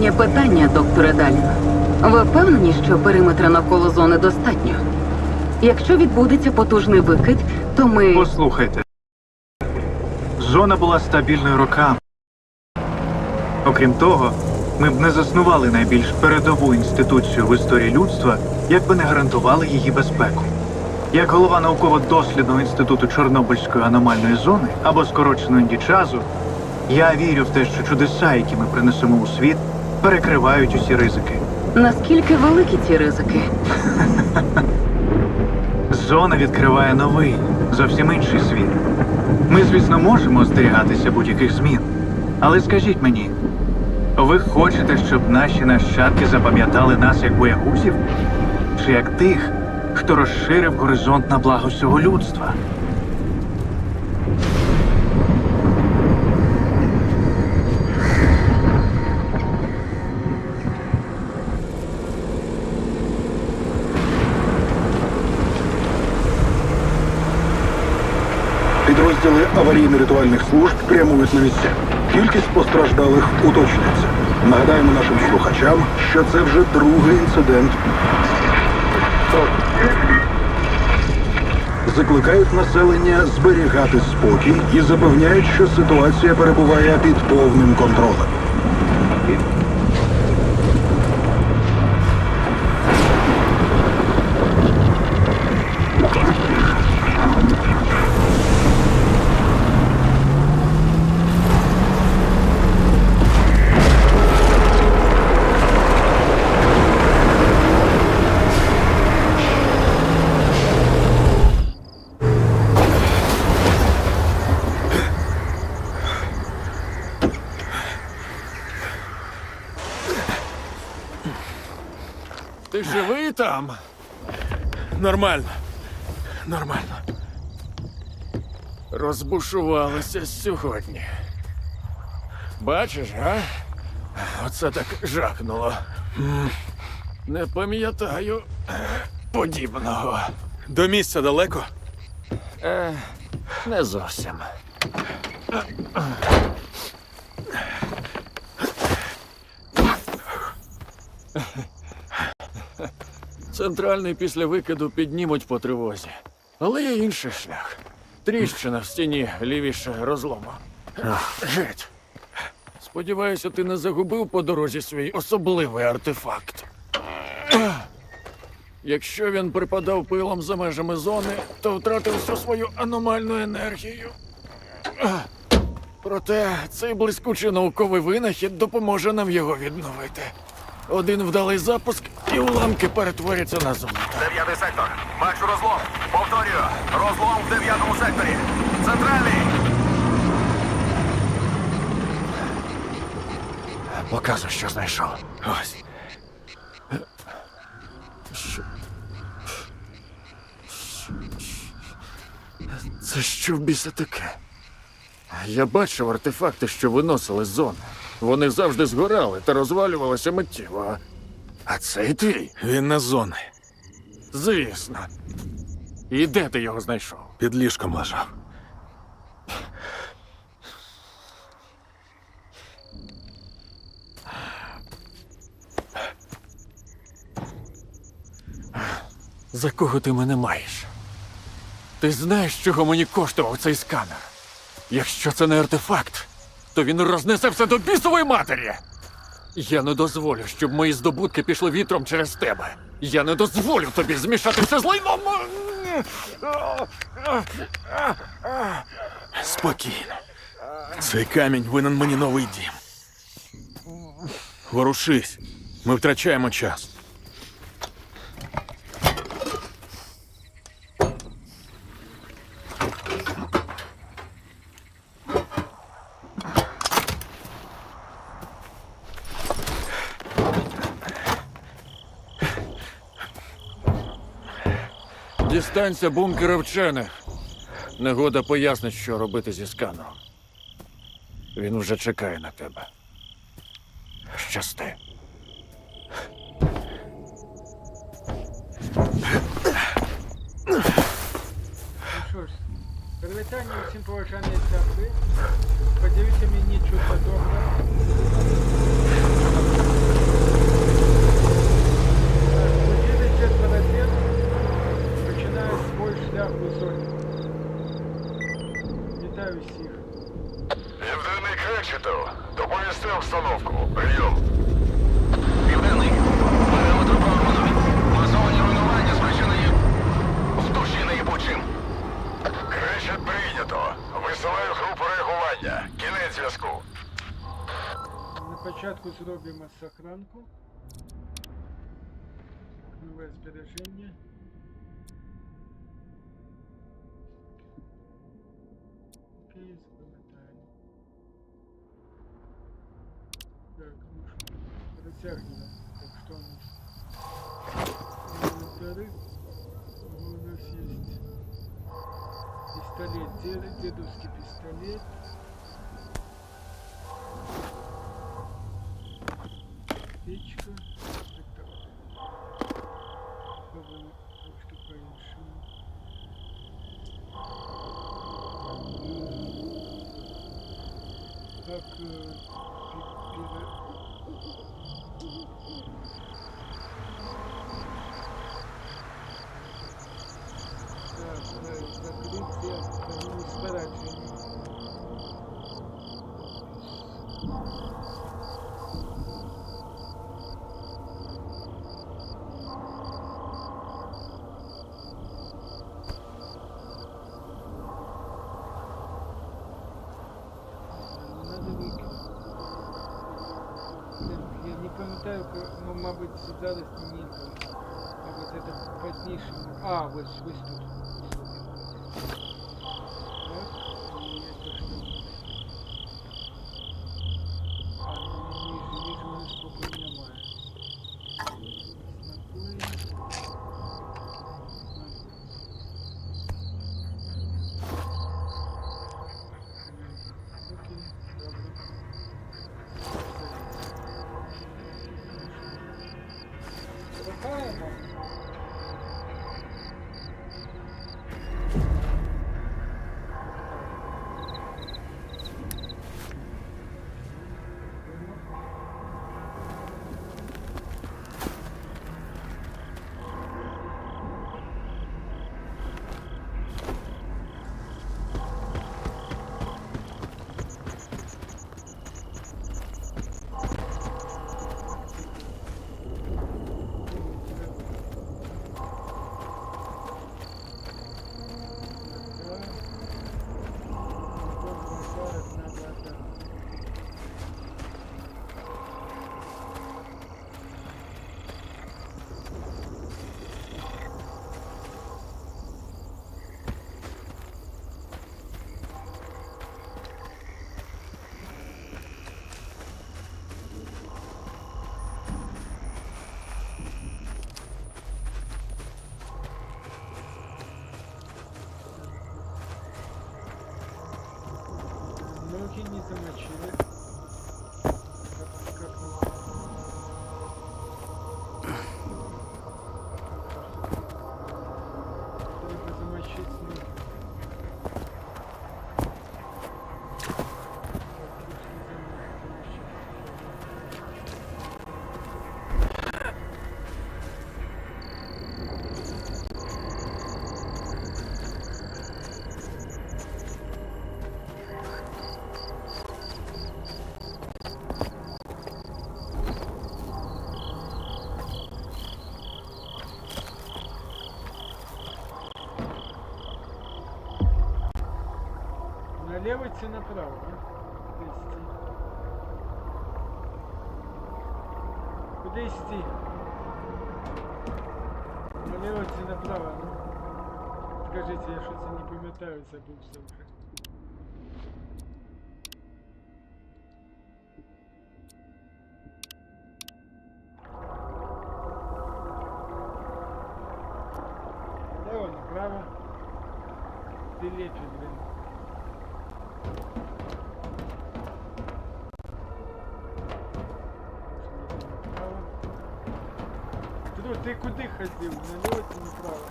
Останнє питання, докторе Далін. Ви впевнені, що периметра навколо зони достатньо? Якщо відбудеться потужний викид, то ми... Послухайте. Зона була стабільною роками. Окрім того, ми б не заснували найбільш передову інституцію в історії людства, якби не гарантували її безпеку. Як голова науково-дослідного інституту Чорнобильської аномальної зони, або скорочено індічазу, я вірю в те, що чудеса, які ми принесемо у світ, перекривають усі ризики. Наскільки великі ці ризики? Зона відкриває новий, зовсім інший світ. Ми, звісно, можемо остерігатися будь-яких змін. Але скажіть мені, ви хочете, щоб наші нащадки запам'ятали нас як боягузів? Чи як тих, хто розширив горизонт на благо всього людства? Підрозділи аварійно-рятувальних служб прямують на місця. Кількість постраждалих уточнюється. Нагадаємо нашим слухачам, що це вже другий інцидент. Закликають населення зберігати спокій і запевняють, що ситуація перебуває під повним контролем. Ти живий там? Нормально. Нормально. Розбушувалися сьогодні. Бачиш, га? Оце так жахнуло. Не пам'ятаю подібного. До місця далеко? Не зовсім. Центральний після викиду піднімуть по тривозі. Але є інший шлях. Тріщина в стіні лівіше розлому. Геть. Сподіваюся, ти не загубив по дорозі свій особливий артефакт. Якщо він припадав пилом за межами зони, то втратив всю свою аномальну енергію. Проте цей блискучий науковий винахід допоможе нам його відновити. Один вдалий запуск, і уламки перетворяться на золото. 9-й сектор. Бачу розлом. Повторюю. Розлом в 9-му секторі. Центральний. Показуй, що знайшов. Ось. Це що в біса таке? Я бачив артефакти, що виносили з зони. Вони завжди згорали та розвалювалися миттєво. А цей твій? Він на зоні. Звісно. І де ти його знайшов? Під ліжком лежав. За кого ти мене маєш? Ти знаєш, чого мені коштував цей сканер? Якщо це не артефакт, то він рознесе все до бісової матері! Я не дозволю, щоб мої здобутки пішли вітром через тебе. Я не дозволю тобі змішати все з лайном! Спокійно. Цей камінь винен мені новий дім. Ворушись. Ми втрачаємо час. Дістанься бункера вчених. Негода пояснить, що робити зі сканером. Він вже чекає на тебе. Щасти. Що ж, привітання усім поважаній церкви. Подивіться мені чудо добре. Вітаю всіх. Південний Кречетов, доповісти обстановку. Прийом. Південний. Периметр прорвано. Масовані руйнування спричинені в душі неїбучим. Кречет прийнято. Висилаю групу реагування. Кінець зв'язку. На початку зробимо сохранку. Нове збереження. Окей, запам'ятаємо. Так, ну что, растягиваем. Так, что у нас? Инвентарь. У нас есть пистолет, дедовский пистолет. Печка. Это попробуем трошки по-іншому. Так, закрытие администрации. Надо выкинуть. Я не пам'ятаю, мабуть, зараз не было. А вот это позднейшее. А, вот тут. Так, и это что у нас? А, ниже у нас сколько немає. Окей, добре. Рухаємо. Ноги не замочили. Как только замочить ноги. Налево идти направо, да? Куда идти? Налево идти направо, да? Скажите, я что-то не пам'ятаю, забылся уже. Налево, направо. Билеты, блин. Ты куди ходив? Налево чи направо?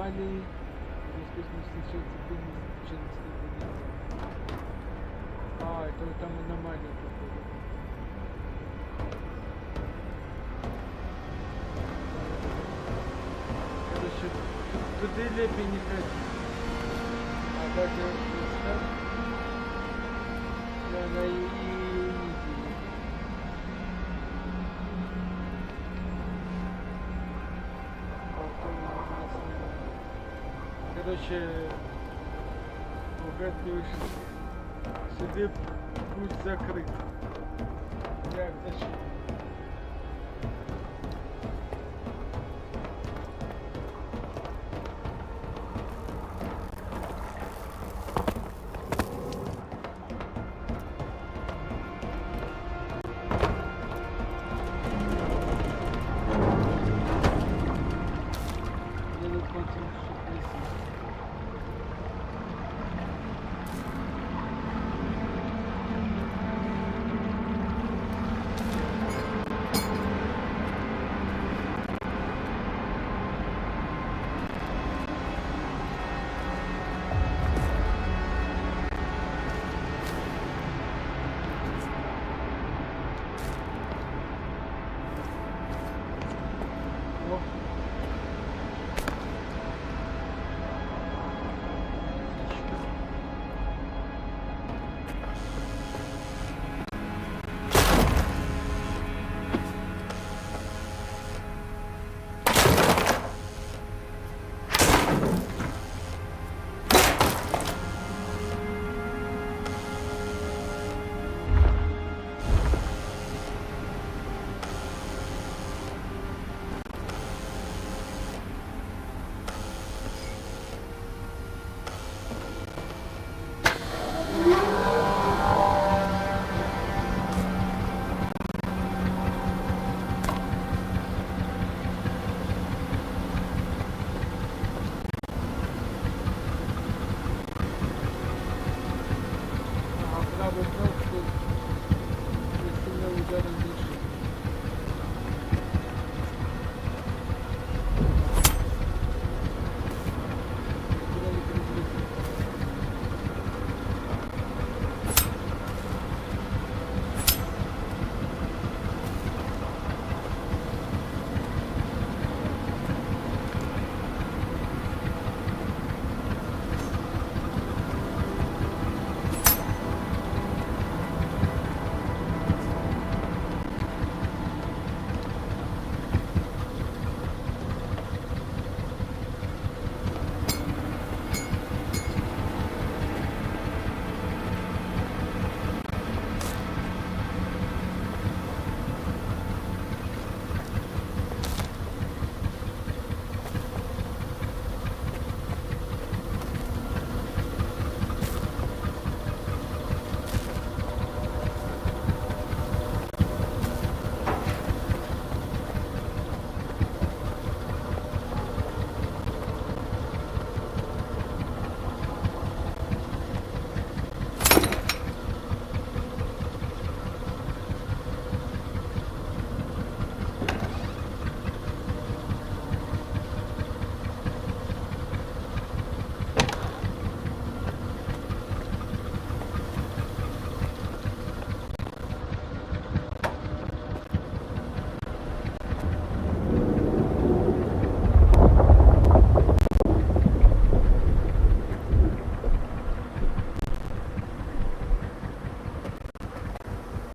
аномалии. Здесь встречается дым через степени. А, это вот там аномалия какая-то. Короче, туды лепей не ходить. А даже так, да, и не делать. Короче, угадываешь, сюда путь закрыт. Як, зачем? Я не понял, что происходит. О,